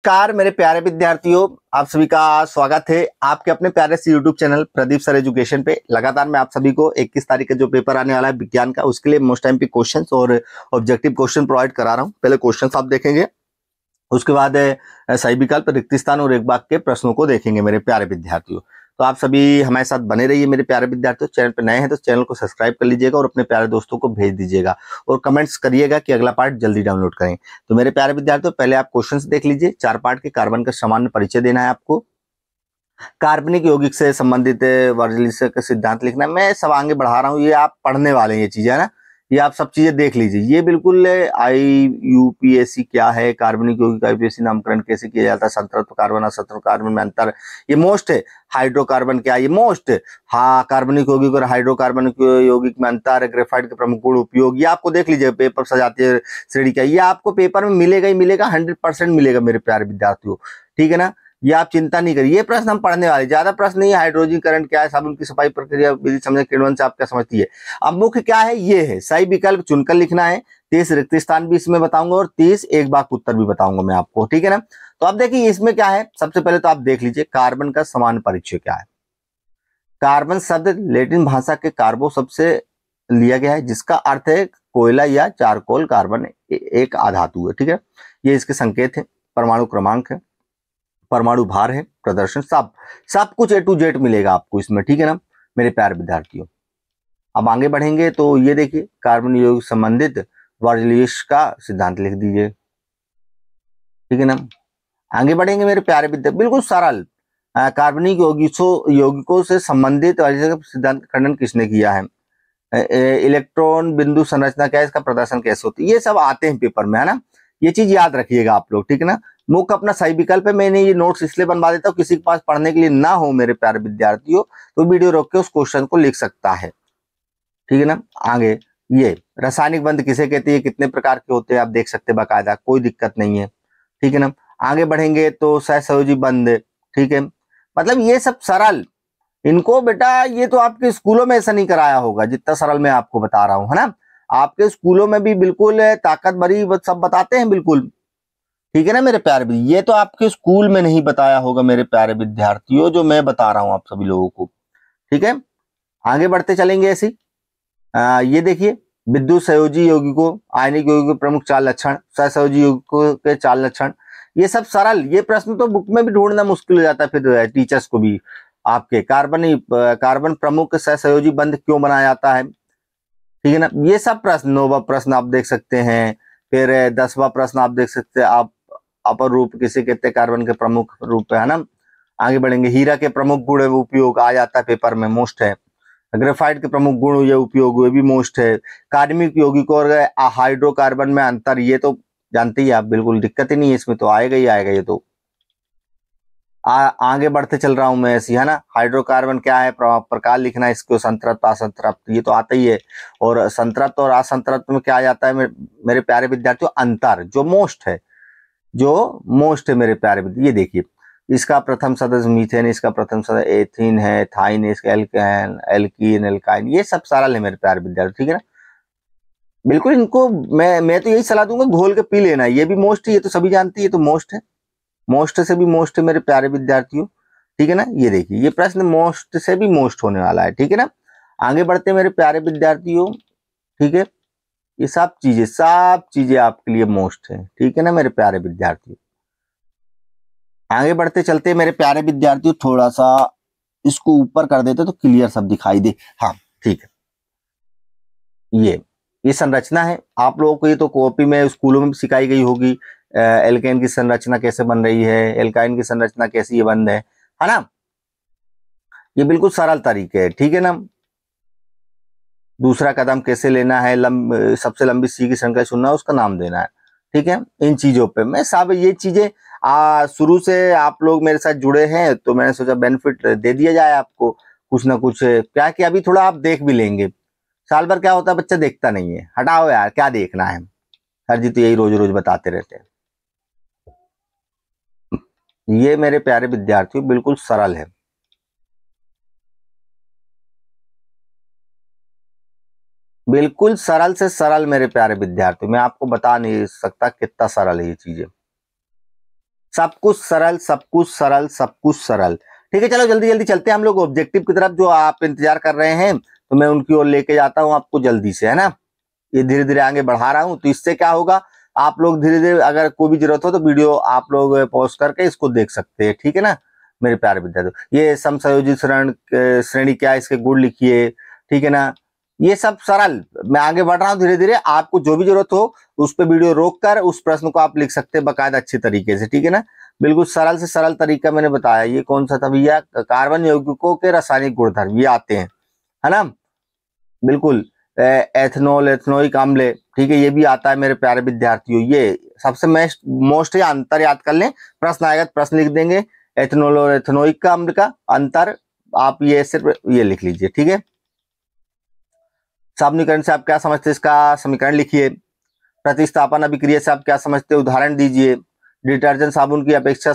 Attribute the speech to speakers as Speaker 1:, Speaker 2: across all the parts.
Speaker 1: नमस्कार मेरे प्यारे विद्यार्थियों, आप सभी का स्वागत है आपके अपने प्यारे से YouTube channel Pradeep sir education पे। लगातार मैं आप सभी को 21 तारीख का जो पेपर आने वाला है विज्ञान का, उसके लिए मोस्ट टाइम पे क्वेश्चंस और ऑब्जेक्टिव क्वेश्चन प्रोवाइड करा रहा हूं। पहले क्वेश्चंस आप देखेंगे, उसके बाद सही विकल्प, रिक्त स्थान और एक वाक्य के प्रश्नों को देखेंगे मेरे प्यारे विद्यार्थियों। तो आप सभी हमारे साथ बने रहिए मेरे प्यारे विद्यार्थियों। चैनल पर नए हैं तो चैनल को सब्सक्राइब कर लीजिएगा और अपने प्यारे दोस्तों को भेज दीजिएगा और कमेंट्स करिएगा कि अगला पार्ट जल्दी डाउनलोड करें। तो मेरे प्यारे विद्यार्थियों, पहले आप क्वेश्चंस देख लीजिए। 4 पार्ट के कार्बन का सामान्य परिचय देना है आपको, कार्बनिक यौगिक से संबंधित वर्जलिस का सिद्धांत लिखना है। मैं सब आगे बढ़ा रहा हूँ, ये आप पढ़ने वाले हैं ये चीजें, है ना। ये आप सब चीजें देख लीजिए। ये बिल्कुल IUPAC क्या है, कार्बनिक यौगिक का IUPAC नामकरण कैसे किया जाता है, संतृप्त कार्बन असंतृप्त कार्बन में अंतर, ये मोस्ट है। हाइड्रोकार्बन क्या है, ये मोस्ट है। हाँ, कार्बनिक यौगिक और हाइड्रोकार्बन यौगिक में अंतर, ग्रेफाइट के प्रमुख गुण उपयोग, ये आपको देख लीजिए। पेपर सजाती है श्रेणी का, ये आपको पेपर में मिलेगा ही मिलेगा, 100% मिलेगा मेरे प्यारे विद्यार्थियों, ठीक है ना। ये आप चिंता नहीं करिए, ये प्रश्न हम पढ़ने वाले, ज्यादा प्रश्न नहीं है। हाइड्रोजन करंट क्या है, साबुन की सफाई प्रक्रिया विधि समझे, किण्वन से आप क्या समझती है। अब मुख्य क्या है, ये है सही विकल्प चुनकर लिखना है। 30 रिक्त स्थान भी इसमें बताऊंगा और 30 एक वाक्य उत्तर भी बताऊंगा मैं आपको, ठीक है ना। तो अब देखिए इसमें क्या है, सबसे पहले तो आप देख लीजिए कार्बन का सामान्य परिचय क्या है। कार्बन शब्द लैटिन भाषा के कार्बो शब्द से लिया गया है, जिसका अर्थ है कोयला या चारकोल। कार्बन एक आधातु है, ठीक है। ये इसके संकेत है, परमाणु क्रमांक है, परमाणु भार है, प्रदर्शन, सब कुछ A to Z मिलेगा आपको इसमें, ठीक है ना मेरे प्यारे विद्यार्थियों। अब आगे बढ़ेंगे तो ये देखिए कार्बन यौगिक संबंधित वर्जलिस का सिद्धांत लिख दीजिए, ठीक है ना। आगे बढ़ेंगे मेरे प्यारे विद्यार्थी, बिल्कुल सरल। कार्बनिक यौगिकों से संबंधित सिद्धांत खंडन किसने किया है, इलेक्ट्रॉन बिंदु संरचना क्या है, इसका प्रदर्शन कैसे होता है, ये सब आते हैं पेपर में, है ना। ये चीज याद रखिएगा आप लोग, ठीक है ना। मुख्य अपना सही विकल्प है। मैंने ये नोट्स इसलिए बनवा देता हूँ, किसी के पास पढ़ने के लिए ना हो मेरे प्यारे विद्यार्थियों तो वीडियो रोक के उस क्वेश्चन को लिख सकता है, ठीक है ना। आगे ये रासायनिक बंध किसे कहते हैं, कितने प्रकार के होते हैं, आप देख सकते हैं बाकायदा, कोई दिक्कत नहीं है, ठीक है ना। आगे बढ़ेंगे तो सहसंयोजी बंध, ठीक है। मतलब ये सब सरल, इनको बेटा ये तो आपके स्कूलों में ऐसा नहीं कराया होगा जितना सरल मैं आपको बता रहा हूं, है ना। आपके स्कूलों में भी बिल्कुल ताकत भरी सब बताते हैं, बिल्कुल, ठीक है ना मेरे प्यारे। ये तो आपके स्कूल में नहीं बताया होगा मेरे प्यारे विद्यार्थियों, जो मैं बता रहा हूं आप सभी लोगों को, ठीक है। आगे बढ़ते चलेंगे ऐसी। ये देखिए विद्युत संयोजी यौगिकों, आयनिक यौगिकों के प्रमुख 4 लक्षण, सहसंयोजी यौगिकों के 4 लक्षण, ये सब सरल। ये प्रश्न तो बुक में भी ढूंढना मुश्किल हो जाता है फिर टीचर्स को भी आपके। कार्बन प्रमुख सहसंयोजी बंध क्यों बनाया जाता है, ठीक है ना। ये सब प्रश्न, 9वां प्रश्न आप देख सकते हैं, फिर 10वां प्रश्न आप देख सकते हैं। आप अपर रूप किसे कहते हैं, कार्बन के प्रमुख रूप है ना। आगे बढ़ेंगे, हीरा के प्रमुख गुण उपयोग आ जाता है पेपर में, मोस्ट है। ग्रेफाइट के प्रमुख गुण ये उपयोग, ये भी मोस्ट है। कार्बनिक यौगिकों और हाइड्रोकार्बन में अंतर, ये तो जानते ही आप, बिल्कुल दिक्कत ही नहीं है, इसमें तो आएगा ही आएगा ये तो। आगे बढ़ते चल रहा हूं मैं ऐसी, है ना। हाइड्रोकार्बन क्या है, प्रकार लिखना है इसको, संतृप्त असंतृप्त, ये तो आता ही है। और संतृप्त और असंतृप्त में क्या आ जाता है मेरे प्यारे विद्यार्थियों, अंतर, जो मोस्ट है, जो मोस्ट है मेरे प्यारे विद्यार्थी। ये देखिए इसका प्रथम सदस्य मीथेन, इसका प्रथम सदस्य एथीन है, थाइन है, इसका एल्केन, एल्कीन, एल्काइन, ये सब सरल है मेरे प्यारे विद्यार्थी, ठीक है ना। बिल्कुल इनको मैं तो यही सलाह दूंगा, घोल के पी लेना। ये भी मोस्ट है, ये तो सभी जानती है, ये तो मोस्ट है, मोस्ट से भी मोस्ट है मेरे प्यारे विद्यार्थियों, ठीक है ना। ये देखिए ये प्रश्न मोस्ट से भी मोस्ट होने वाला है, ठीक है ना। आगे बढ़ते मेरे प्यारे विद्यार्थियों, ठीक है। ये सब चीजें आपके लिए मोस्ट है, ठीक है ना मेरे प्यारे विद्यार्थियों। आगे बढ़ते चलते मेरे प्यारे विद्यार्थियों, थोड़ा सा इसको ऊपर कर देते तो क्लियर सब दिखाई दे। हाँ ठीक है, ये संरचना है आप लोगों को, ये तो कॉपी में स्कूलों में भी सिखाई गई होगी। एल्केन की संरचना कैसे बन रही है, एल्काइन की संरचना कैसी ये बंद है ना। ये बिल्कुल सरल तरीके है, ठीक है ना। दूसरा कदम कैसे लेना है, सबसे लंबी सी की संख्या चुनना, उसका नाम देना है, ठीक है। इन चीजों पे मैं सब ये चीजें शुरू से आप लोग मेरे साथ जुड़े हैं तो मैंने सोचा बेनिफिट दे दिया जाए आपको कुछ ना कुछ, क्या कि अभी थोड़ा आप देख भी लेंगे। साल भर क्या होता है, बच्चा देखता नहीं है, हटाओ यार क्या देखना है, सर जी तो यही रोज रोज बताते रहते हैं। ये मेरे प्यारे विद्यार्थियों बिल्कुल सरल है, बिल्कुल सरल से सरल मेरे प्यारे विद्यार्थियों, मैं आपको बता नहीं सकता कितना सरल है ये चीजें। सब कुछ सरल, सब कुछ सरल, सब कुछ सरल। ठीक है, चलो जल्दी जल्दी चलते हैं हम लोग ऑब्जेक्टिव की तरफ, जो आप इंतजार कर रहे हैं, तो मैं उनकी ओर लेके जाता हूं आपको जल्दी से, है ना। ये धीरे धीरे आगे बढ़ा रहा हूं, तो इससे क्या होगा, आप लोग धीरे धीरे अगर कोई भी जरूरत हो तो वीडियो आप लोग पॉज करके इसको देख सकते हैं, ठीक है ना मेरे प्यारे विद्यार्थी। ये समसंयोजित श्रेणी क्या है, इसके गुण लिखिए, ठीक है ना। ये सब सरल, मैं आगे बढ़ रहा हूँ धीरे धीरे, आपको जो भी जरूरत हो उस पर वीडियो रोक कर उस प्रश्न को आप लिख सकते हैं बाकायदा अच्छे तरीके से, ठीक है ना। बिल्कुल सरल से सरल तरीका मैंने बताया। ये कौन सा था भैया, कार्बन यौगिकों के रासायनिक गुणधर्म, ये आते हैं, है ना। बिल्कुल, एथनॉल, एथनोइक अम्ल, ठीक है, ये भी आता है मेरे प्यारे विद्यार्थियों। ये सबसे मोस्ट है, अंतर याद कर लें, प्रश्न आएगा तो प्रश्न लिख देंगे। एथनॉल और एथनोइक का अम्ल का अंतर आप ये सिर्फ ये लिख लीजिए, ठीक है। साबुनीकरण से आप क्या समझते हैं, इसका समीकरण लिखिए। प्रतिस्थापन अभिक्रिया से आप क्या समझते हैं, उदाहरण दीजिए। डिटर्जेंट साबुन की अपेक्षा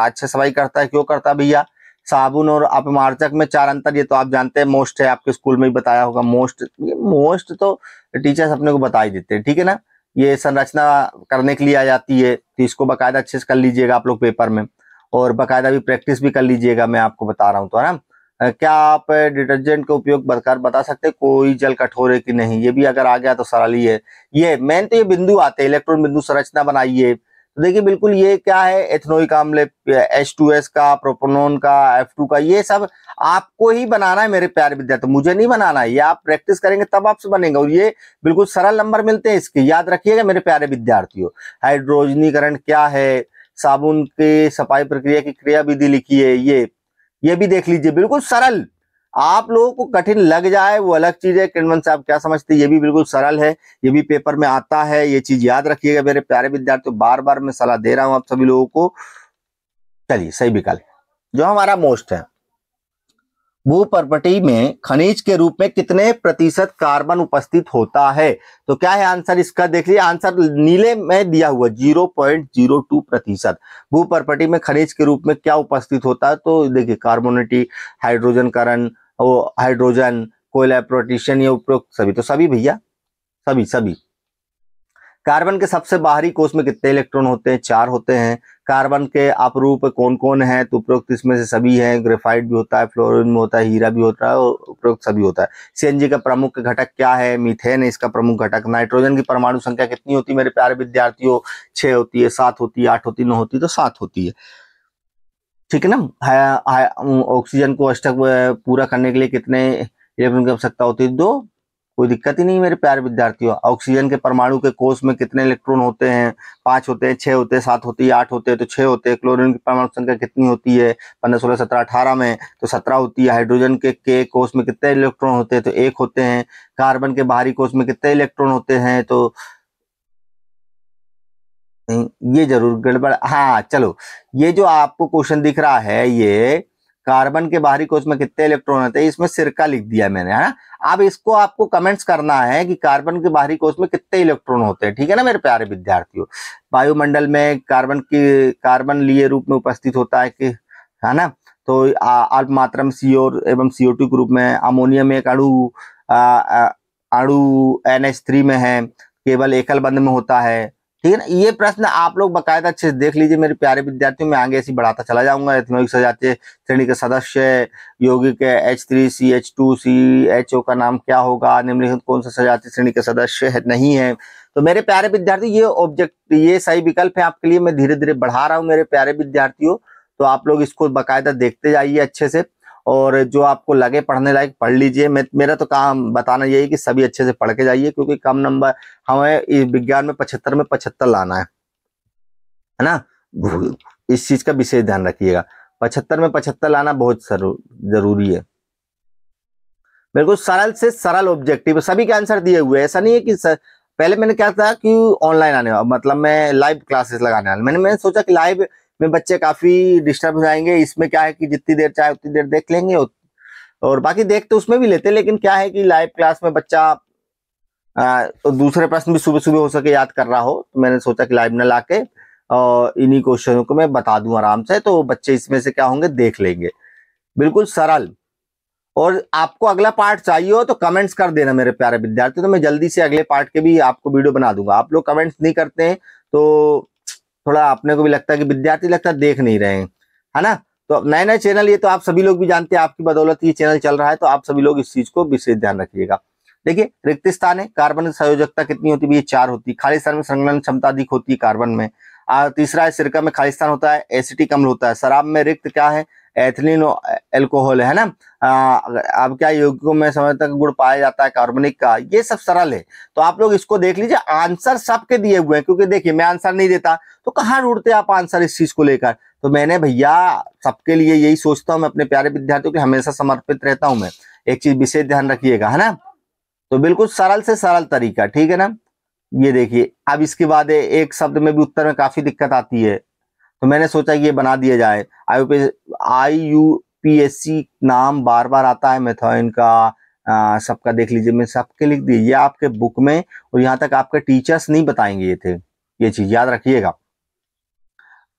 Speaker 1: अच्छे सफाई करता है, क्यों करता है भैया। साबुन और अपमार्जक में 4 अंतर, ये तो आप जानते हैं, मोस्ट है, आपके स्कूल में ही बताया होगा। मोस्ट, ये मोस्ट तो टीचर्स अपने को बता ही देते हैं, ठीक है ना। ये संरचना करने के लिए आ जाती है, तो इसको बाकायदा अच्छे से कर लीजिएगा आप लोग पेपर में, और बाकायदा भी प्रैक्टिस भी कर लीजिएगा, मैं आपको बता रहा हूँ तो, है ना। क्या आप डिटर्जेंट का उपयोग बता सकते हैं, कोई जल कठोर है कि नहीं, ये भी अगर आ गया तो सरल ही है। ये मेन तो ये बिंदु आते हैं, इलेक्ट्रॉन बिंदु संरचना बनाइए, तो देखिए बिल्कुल ये क्या है, एथनोइक अम्ल, H2S का, प्रोपोनोन का, F2 का, ये सब आपको ही बनाना है मेरे प्यारे विद्यार्थी, मुझे नहीं बनाना है। ये आप प्रैक्टिस करेंगे तब आपसे बनेगा, और ये बिल्कुल सरल नंबर मिलते हैं इसके, याद रखिएगा मेरे प्यारे विद्यार्थियों। हाइड्रोजनीकरण क्या है, साबुन की सफाई प्रक्रिया की क्रिया विधि लिखिए, ये भी देख लीजिए, बिल्कुल सरल। आप लोगों को कठिन लग जाए वो अलग चीज है, किरणवन से आप क्या समझते हैं, ये भी बिल्कुल सरल है, ये भी पेपर में आता है, ये चीज याद रखिएगा मेरे प्यारे विद्यार्थियों, बार बार मैं सलाह दे रहा हूं आप सभी लोगों को। चलिए, सही विकल्प जो हमारा मोस्ट है, भूपर्पटी में खनिज के रूप में कितने प्रतिशत कार्बन उपस्थित होता है, तो क्या है आंसर इसका, देख लीजिए आंसर नीले में दिया हुआ 0.02%। भूपर्पटी में खनिज के रूप में क्या उपस्थित होता है, तो देखिए कार्बोनेटी, हाइड्रोजन करण, हाइड्रोजन, कोयला, प्रोटीशन, ये उपरोक्त सभी, तो सभी भैया, सभी सभी। कार्बन के सबसे बाहरी कोष में कितने इलेक्ट्रॉन होते हैं, 4 होते हैं। कार्बन के अपरूप कौन कौन है, तो उपरोक्त इसमें से सभी हैं, ग्रेफाइट भी होता है, फ्लोरीन में होता है, हीरा भी होता है, और उपरोक्त सभी होता है। सीएनजी का प्रमुख घटक क्या है, मीथेन है इसका प्रमुख घटक। नाइट्रोजन की परमाणु संख्या कितनी होती है मेरे प्यारे विद्यार्थियों, 6 होती है, 7 होती है, 8 होती है, 9 होती है, तो 7 होती है, ठीक है ना। ऑक्सीजन को अष्टक पूरा करने के लिए कितने इलेक्ट्रॉन की आवश्यकता होती है, 2। कोई दिक्कत ही नहीं मेरे प्यारे विद्यार्थियों। ऑक्सीजन के परमाणु के कोष में कितने इलेक्ट्रॉन होते हैं, 5 होते हैं, 6 होते हैं, 7 होती है, 8 होते हैं, तो 6 होते हैं। क्लोरीन की परमाणु संख्या कितनी होती है, 15, 16, 17, 18 में, तो 17 होती है। हाइड्रोजन के कोष में कितने इलेक्ट्रॉन होते हैं, तो 1 होते हैं। कार्बन के बाहरी कोष में कितने इलेक्ट्रॉन होते हैं, तो ये जरूर गड़बड़, हाँ चलो, ये जो आपको क्वेश्चन दिख रहा है, ये कार्बन के बाहरी कोष में कितने इलेक्ट्रॉन होते हैं, इसमें सिरका लिख दिया मैंने, है ना। अब इसको आपको कमेंट्स करना है कि कार्बन के बाहरी कोष में कितने इलेक्ट्रॉन होते हैं, ठीक है ना मेरे प्यारे विद्यार्थियों। वायुमंडल में कार्बन लिए रूप में उपस्थित होता है कि, है ना, तो अल्प मात्रा में CO एवं CO2 के रूप में। अमोनिया में एक अणु NH3 में है, केवल एकल बंध में होता है, ठीक है ना। ये प्रश्न आप लोग बाकायदा अच्छे से देख लीजिए मेरे प्यारे विद्यार्थियों, मैं आगे ऐसी बढ़ाता चला जाऊंगा। एथनोइक सजातीय श्रेणी के सदस्य यौगिक H3CH2CHO का नाम क्या होगा, निम्नलिखित कौन सा सजातीय श्रेणी के सदस्य है, नहीं है। तो मेरे प्यारे विद्यार्थी, ये सही विकल्प है आपके लिए, मैं धीरे धीरे बढ़ा रहा हूँ मेरे प्यारे विद्यार्थियों, तो आप लोग इसको बाकायदा देखते जाइए अच्छे से, और जो आपको लगे पढ़ने लायक पढ़ लीजिए। मेरा तो काम बताना यही कि सभी अच्छे से पढ़ के जाइए, क्योंकि कम नंबर हमें विज्ञान में 75 में 75 लाना है ना। इस चीज का विशेष ध्यान रखिएगा, 75 में 75 लाना बहुत जरूरी है। बिल्कुल सरल से सरल ऑब्जेक्टिव, सभी के आंसर दिए हुए, ऐसा नहीं है कि पहले मैंने क्या था कि ऑनलाइन आने वाला, मतलब मैं लाइव क्लासेस लगाने वाला, मैंने सोचा कि लाइव में बच्चे काफी डिस्टर्ब हो जाएंगे, इसमें क्या है कि जितनी देर चाहे उतनी देर देख लेंगे, और बाकी देख तो उसमें भी लेते, लेकिन क्या है कि लाइव क्लास में बच्चा तो दूसरे प्रश्न भी सुबह सुबह हो सके याद कर रहा हो, तो मैंने सोचा कि लाइव में लाके इन्हीं क्वेश्चनों को मैं बता दूं आराम से, तो बच्चे इसमें से क्या होंगे देख लेंगे, बिल्कुल सरल। और आपको अगला पार्ट चाहिए हो तो कमेंट्स कर देना मेरे प्यारे विद्यार्थी, तो मैं जल्दी से अगले पार्ट के भी आपको वीडियो बना दूंगा। आप लोग कमेंट्स नहीं करते हैं तो थोड़ा अपने को भी लगता है कि विद्यार्थी लगता है देख नहीं रहे हैं, है ना। तो नए नए चैनल, ये तो आप सभी लोग भी जानते हैं, आपकी बदौलत ये चैनल चल रहा है, तो आप सभी लोग इस चीज को विशेष ध्यान रखिएगा। देखिए, रिक्त स्थान है, कार्बन की संयोजकता कितनी होती है, ये 4 होती है। खाली स्थान में संलग्न क्षमता अधिक होती है कार्बन में। तीसरा है, सिरका में खाली स्थान होता है, एसिटिक अम्ल होता है। शराब में रिक्त क्या है, एथिलीन एल्कोहल है ना। अब क्या यौगिकों में समय तक गुण पाया जाता है कार्बनिक का, ये सब सरल है। तो आप लोग इसको देख लीजिए, आंसर सबके दिए हुए हैं, क्योंकि देखिए मैं आंसर नहीं देता तो कहाँ ढूंढते आप आंसर इस चीज को लेकर। तो मैंने भैया सबके लिए यही सोचता हूँ, मैं अपने प्यारे विद्यार्थियों के हमेशा समर्पित रहता हूँ मैं। एक चीज विशेष ध्यान रखिएगा, है ना। तो बिल्कुल सरल से सरल तरीका, ठीक है ना। ये देखिए, अब इसके बाद एक शब्द में भी उत्तर में काफी दिक्कत आती है, तो मैंने सोचा कि ये बना दिया जाए। IUPAC नाम बार बार आता है मेथॉइन का, सबका देख लीजिए, मैं सबके लिख दिए, ये आपके बुक में, और यहाँ तक आपके टीचर्स नहीं बताएंगे ये थे, ये चीज याद रखिएगा।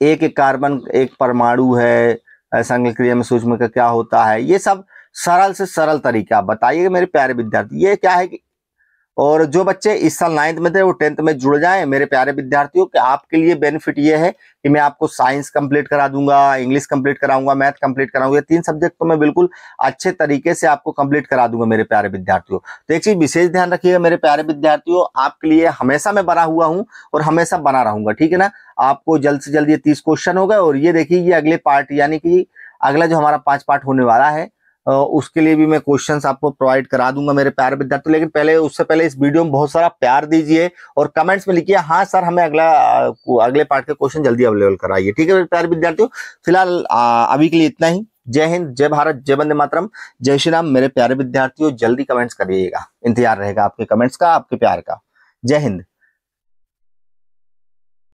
Speaker 1: एक एक कार्बन एक परमाणु है, संगल क्रिया में सूक्ष्म का क्या होता है, ये सब सरल से सरल तरीका बताइएगा मेरे प्यारे विद्यार्थी। ये क्या है कि, और जो बच्चे इस साल 9th में थे वो 10th में जुड़ जाएं मेरे प्यारे विद्यार्थियों, कि आपके लिए बेनिफिट ये है कि मैं आपको साइंस कंप्लीट करा दूंगा, इंग्लिश कंप्लीट कराऊंगा, मैथ कंप्लीट कराऊंगा। ये 3 सब्जेक्ट तो मैं बिल्कुल अच्छे तरीके से आपको कंप्लीट करा दूंगा मेरे प्यारे विद्यार्थियों। तो एक चीज विशेष ध्यान रखिएगा मेरे प्यारे विद्यार्थियों, आपके लिए हमेशा मैं बना हुआ हूँ और हमेशा बना रहूंगा, ठीक है ना। आपको जल्द से जल्द ये 30 क्वेश्चन हो गए, और ये देखिए ये अगले पार्ट, यानी कि अगला जो हमारा 5 पार्ट होने वाला है, उसके लिए भी मैं क्वेश्चंस आपको प्रोवाइड करा दूंगा मेरे प्यारे विद्यार्थी। लेकिन पहले, उससे पहले इस वीडियो में बहुत सारा प्यार दीजिए और कमेंट्स में लिखिए, हाँ सर हमें अगले पार्ट के क्वेश्चन जल्दी अवेलेबल कराइए, ठीक है मेरे प्यारे विद्यार्थियों। फिलहाल अभी के लिए इतना ही। जय हिंद, जय भारत, जय वंदे मातरम, जय श्री राम मेरे प्यारे विद्यार्थियों। जल्दी कमेंट्स करिएगा, इंतजार रहेगा आपके कमेंट्स का, आपके प्यार का। जय हिंद।